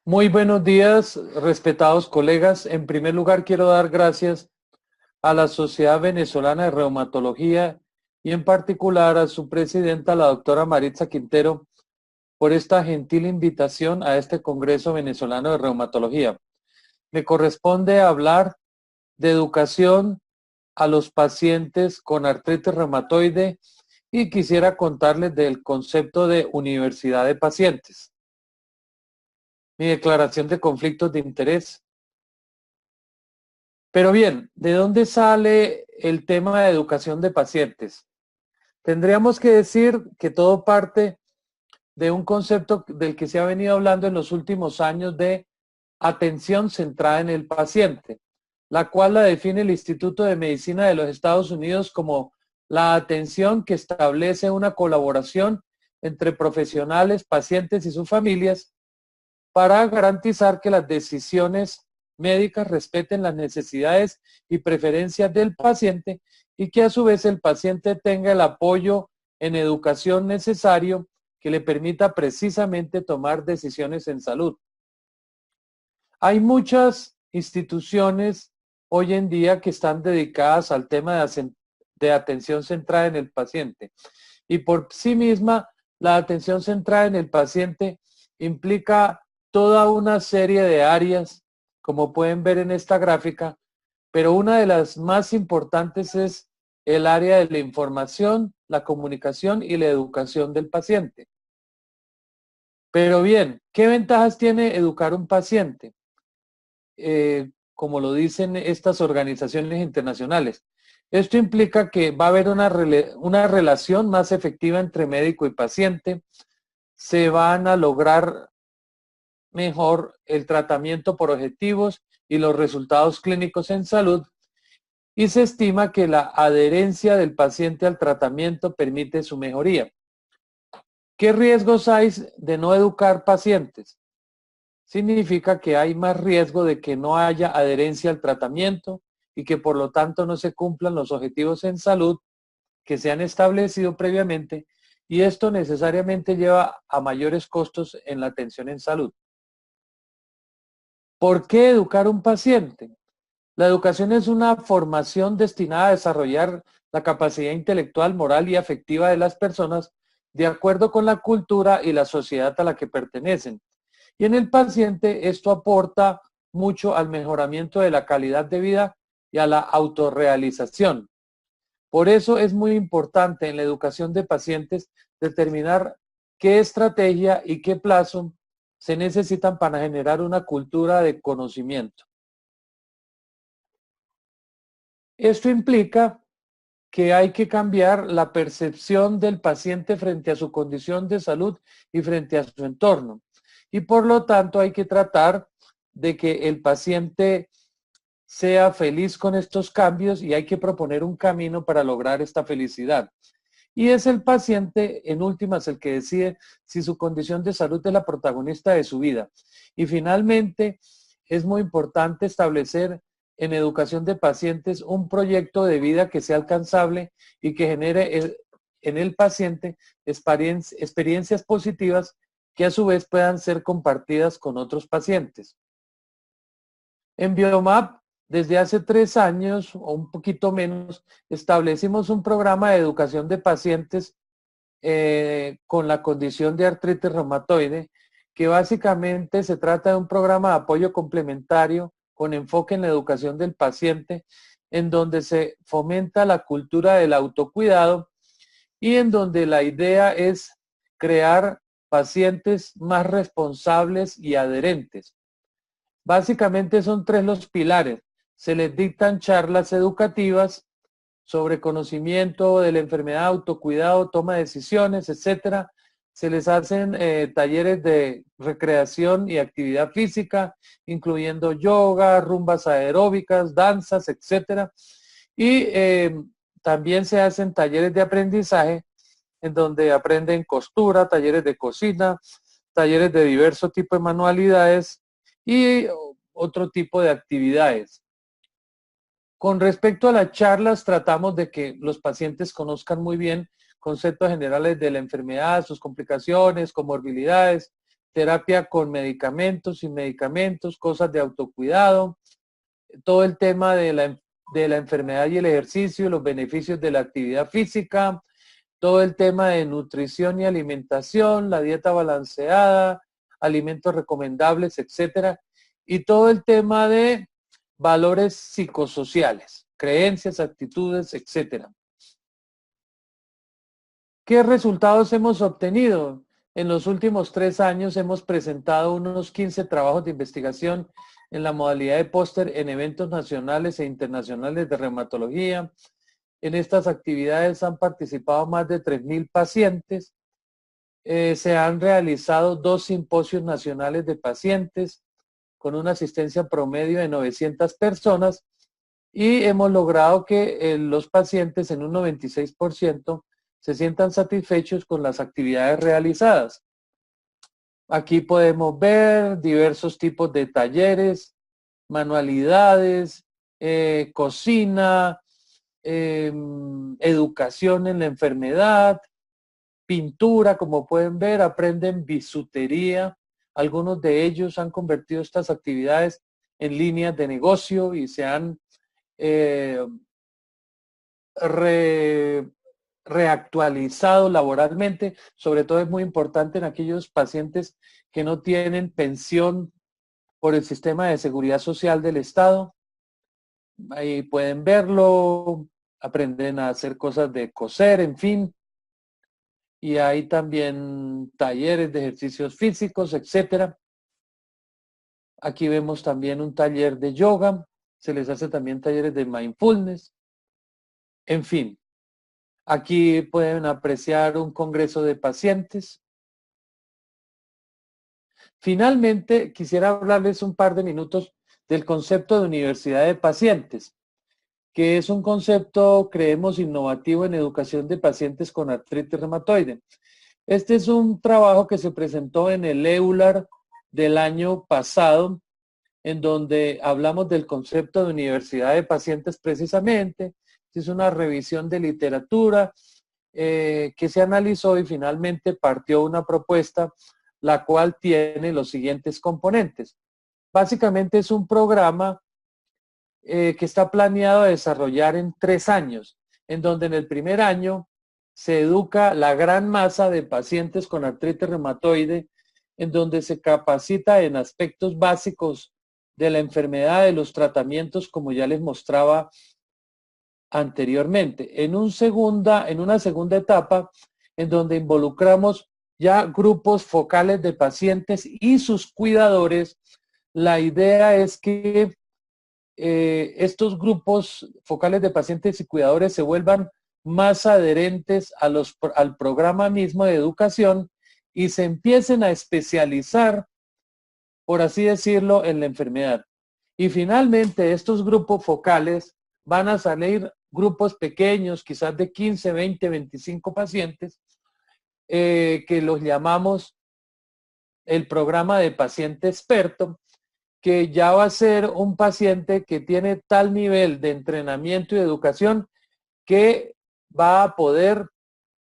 Muy buenos días, respetados colegas. En primer lugar, quiero dar gracias a la Sociedad Venezolana de Reumatología y en particular a su presidenta, la doctora Maritza Quintero, por esta gentil invitación a este Congreso Venezolano de Reumatología. Me corresponde hablar de educación a los pacientes con artritis reumatoide y quisiera contarles del concepto de universidad de pacientes. Mi declaración de conflictos de interés. Pero bien, ¿de dónde sale el tema de educación de pacientes? Tendríamos que decir que todo parte de un concepto del que se ha venido hablando en los últimos años de atención centrada en el paciente, la cual la define el Instituto de Medicina de los Estados Unidos como la atención que establece una colaboración entre profesionales, pacientes y sus familias para garantizar que las decisiones médicas respeten las necesidades y preferencias del paciente y que a su vez el paciente tenga el apoyo en educación necesario que le permita precisamente tomar decisiones en salud. Hay muchas instituciones hoy en día que están dedicadas al tema de atención centrada en el paciente y por sí misma la atención centrada en el paciente implica toda una serie de áreas, como pueden ver en esta gráfica, pero una de las más importantes es el área de la información, la comunicación y la educación del paciente. Pero bien, ¿qué ventajas tiene educar un paciente? Como lo dicen estas organizaciones internacionales. Esto implica que va a haber una relación más efectiva entre médico y paciente, se van a lograr mejor el tratamiento por objetivos y los resultados clínicos en salud y se estima que la adherencia del paciente al tratamiento permite su mejoría. ¿Qué riesgos hay de no educar pacientes? Significa que hay más riesgo de que no haya adherencia al tratamiento y que por lo tanto no se cumplan los objetivos en salud que se han establecido previamente y esto necesariamente lleva a mayores costos en la atención en salud. ¿Por qué educar a un paciente? La educación es una formación destinada a desarrollar la capacidad intelectual, moral y afectiva de las personas de acuerdo con la cultura y la sociedad a la que pertenecen. Y en el paciente esto aporta mucho al mejoramiento de la calidad de vida y a la autorrealización. Por eso es muy importante en la educación de pacientes determinar qué estrategia y qué plazo se necesitan para generar una cultura de conocimiento. Esto implica que hay que cambiar la percepción del paciente frente a su condición de salud y frente a su entorno. Y por lo tanto hay que tratar de que el paciente sea feliz con estos cambios y hay que proponer un camino para lograr esta felicidad. Y es el paciente, en últimas, el que decide si su condición de salud es la protagonista de su vida. Y finalmente, es muy importante establecer en educación de pacientes un proyecto de vida que sea alcanzable y que genere en el paciente experiencias positivas que a su vez puedan ser compartidas con otros pacientes. En Biomap, desde hace 3 años o un poquito menos, establecimos un programa de educación de pacientes con la condición de artritis reumatoide, que básicamente se trata de un programa de apoyo complementario con enfoque en la educación del paciente, en donde se fomenta la cultura del autocuidado y en donde la idea es crear pacientes más responsables y adherentes. Básicamente son 3 los pilares. Se les dictan charlas educativas sobre conocimiento de la enfermedad, autocuidado, toma de decisiones, etcétera. Se les hacen talleres de recreación y actividad física, incluyendo yoga, rumbas aeróbicas, danzas, etcétera. Y también se hacen talleres de aprendizaje en donde aprenden costura, talleres de cocina, talleres de diverso tipo de manualidades y otro tipo de actividades. Con respecto a las charlas, tratamos de que los pacientes conozcan muy bien conceptos generales de la enfermedad, sus complicaciones, comorbilidades, terapia con medicamentos, sin medicamentos, cosas de autocuidado, todo el tema de la enfermedad y el ejercicio, los beneficios de la actividad física, todo el tema de nutrición y alimentación, la dieta balanceada, alimentos recomendables, etcétera, y todo el tema de valores psicosociales, creencias, actitudes, etcétera. ¿Qué resultados hemos obtenido? En los últimos 3 años hemos presentado unos 15 trabajos de investigación en la modalidad de póster en eventos nacionales e internacionales de reumatología. En estas actividades han participado más de 3.000 pacientes. Se han realizado 2 simposios nacionales de pacientes con una asistencia promedio de 900 personas y hemos logrado que los pacientes en un 96% se sientan satisfechos con las actividades realizadas. Aquí podemos ver diversos tipos de talleres, manualidades, cocina, educación en la enfermedad, pintura, como pueden ver, aprenden bisutería. Algunos de ellos han convertido estas actividades en líneas de negocio y se han reactualizado laboralmente. Sobre todo es muy importante en aquellos pacientes que no tienen pensión por el sistema de seguridad social del Estado. Ahí pueden verlo, aprenden a hacer cosas de coser, en fin. Y hay también talleres de ejercicios físicos, etcétera. Aquí vemos también un taller de yoga, se les hace también talleres de mindfulness. En fin, aquí pueden apreciar un congreso de pacientes. Finalmente, quisiera hablarles un par de minutos del concepto de universidad de pacientes, que es un concepto, creemos, innovativo en educación de pacientes con artritis reumatoide. Este es un trabajo que se presentó en el EULAR del año pasado, en donde hablamos del concepto de universidad de pacientes precisamente. Es una revisión de literatura que se analizó y finalmente partió una propuesta, la cual tiene los siguientes componentes. Básicamente es un programa que está planeado a desarrollar en 3 años, en donde en el primer año se educa la gran masa de pacientes con artritis reumatoide, en donde se capacita en aspectos básicos de la enfermedad, de los tratamientos, como ya les mostraba anteriormente. En una segunda etapa, en donde involucramos ya grupos focales de pacientes y sus cuidadores, la idea es que estos grupos focales de pacientes y cuidadores se vuelvan más adherentes al programa mismo de educación y se empiecen a especializar, por así decirlo, en la enfermedad. Y finalmente estos grupos focales van a salir grupos pequeños, quizás de 15, 20, 25 pacientes, que los llamamos el programa de paciente experto, que ya va a ser un paciente que tiene tal nivel de entrenamiento y educación que va a poder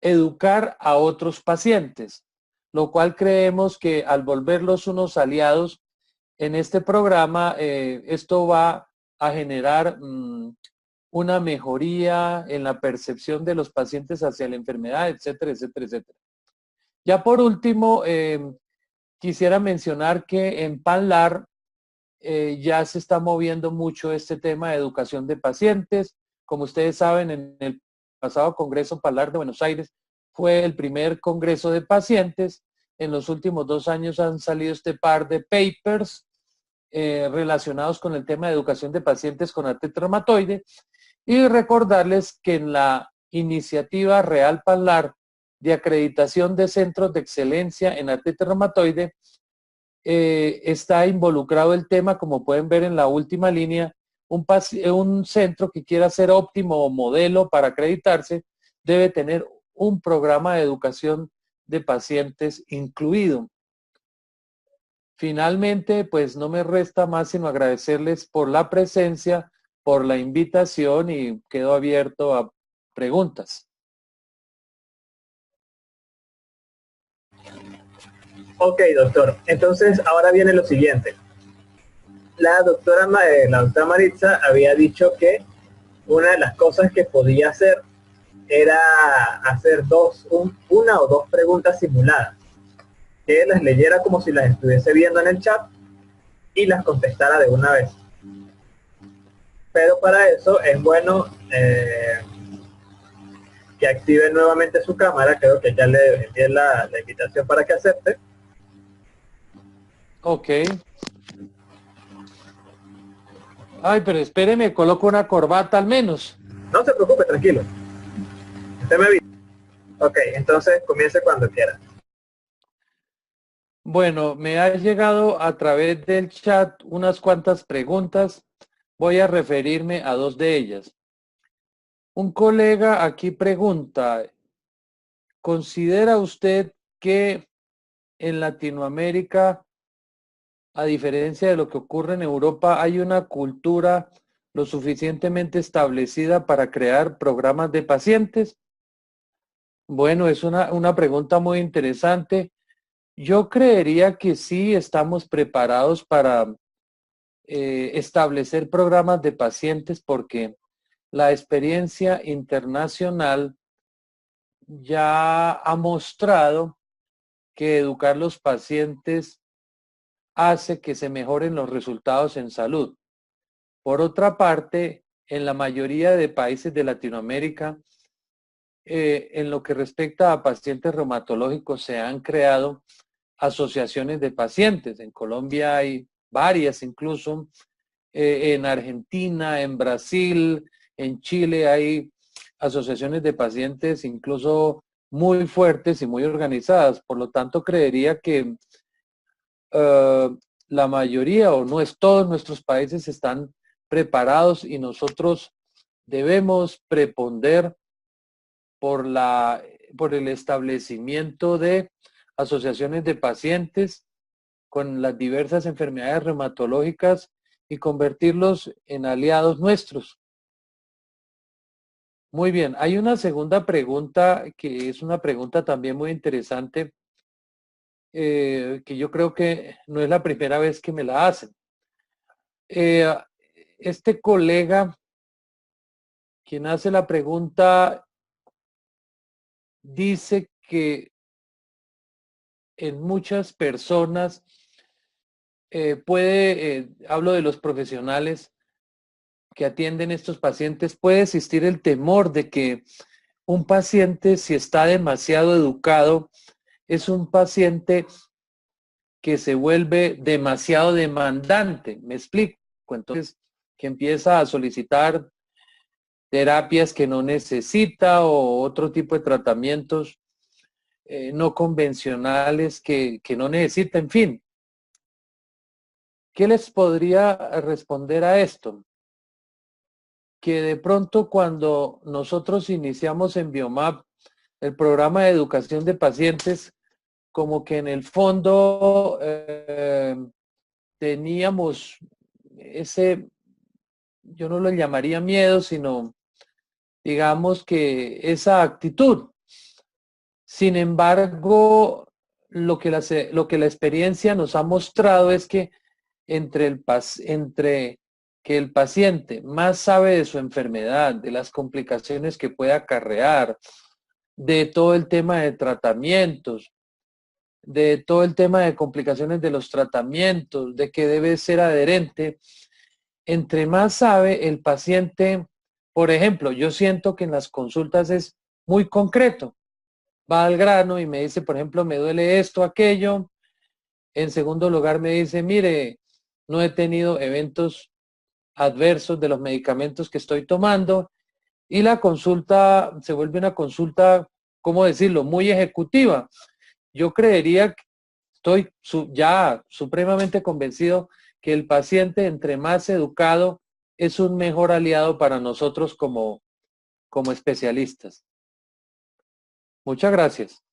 educar a otros pacientes, lo cual creemos que al volverlos unos aliados en este programa, esto va a generar una mejoría en la percepción de los pacientes hacia la enfermedad, etcétera, etcétera, etcétera. Ya por último, quisiera mencionar que en PANLAR ya se está moviendo mucho este tema de educación de pacientes. Como ustedes saben, en el pasado Congreso PANLAR de Buenos Aires fue el primer congreso de pacientes. En los últimos 2 años han salido este par de papers relacionados con el tema de educación de pacientes con artritis reumatoide. Y recordarles que en la iniciativa Real PANLAR de acreditación de centros de excelencia en artritis reumatoide, está involucrado el tema, como pueden ver en la última línea, un centro que quiera ser óptimo o modelo para acreditarse debe tener un programa de educación de pacientes incluido. Finalmente, pues no me resta más sino agradecerles por la presencia, por la invitación y quedo abierto a preguntas. Ok, doctor. Entonces, ahora viene lo siguiente. La doctora Maritza había dicho que una de las cosas que podía hacer era hacer una o dos preguntas simuladas, que las leyera como si las estuviese viendo en el chat y las contestara de una vez. Pero para eso es bueno que active nuevamente su cámara. Creo que ya le envié la invitación para que acepte. Ok. Ay, pero espéreme, coloco una corbata al menos. No se preocupe, tranquilo. Usted me avisa. Ok, entonces comience cuando quiera. Bueno, me ha llegado a través del chat unas cuantas preguntas. Voy a referirme a dos de ellas. Un colega aquí pregunta, ¿considera usted que en Latinoamérica, a diferencia de lo que ocurre en Europa, hay una cultura lo suficientemente establecida para crear programas de pacientes? Bueno, es una pregunta muy interesante. Yo creería que sí estamos preparados para establecer programas de pacientes porque la experiencia internacional ya ha mostrado que educar los pacientes hace que se mejoren los resultados en salud. Por otra parte, en la mayoría de países de Latinoamérica, en lo que respecta a pacientes reumatológicos, se han creado asociaciones de pacientes. En Colombia hay varias, incluso en Argentina, en Brasil, en Chile hay asociaciones de pacientes incluso muy fuertes y muy organizadas. Por lo tanto, creería que uh, la mayoría o no es todos nuestros países están preparados y nosotros debemos preponder por, por el establecimiento de asociaciones de pacientes con las diversas enfermedades reumatológicas y convertirlos en aliados nuestros. Muy bien, hay una segunda pregunta que es una pregunta también muy interesante, que yo creo que no es la primera vez que me la hacen. Este colega, quien hace la pregunta, dice que en muchas personas hablo de los profesionales que atienden estos pacientes, puede existir el temor de que un paciente, si está demasiado educado, es un paciente que se vuelve demasiado demandante. Me explico. Entonces, que empieza a solicitar terapias que no necesita o otro tipo de tratamientos no convencionales que no necesita, en fin. ¿Qué les podría responder a esto? Que de pronto cuando nosotros iniciamos en Biomap el programa de educación de pacientes, como que en el fondo teníamos ese, yo no lo llamaría miedo, sino digamos que esa actitud. Sin embargo, lo que la experiencia nos ha mostrado es que entre que el paciente más sabe de su enfermedad, de las complicaciones que puede acarrear, de todo el tema de tratamientos, de todo el tema de complicaciones de los tratamientos, de que debe ser adherente, entre más sabe el paciente, por ejemplo, yo siento que en las consultas es muy concreto, va al grano y me dice, por ejemplo, me duele esto, aquello. En segundo lugar, me dice, mire, no he tenido eventos adversos de los medicamentos que estoy tomando. Y la consulta se vuelve una consulta, ¿cómo decirlo?, muy ejecutiva. Yo creería que estoy ya supremamente convencido que el paciente, entre más educado, es un mejor aliado para nosotros como especialistas. Muchas gracias.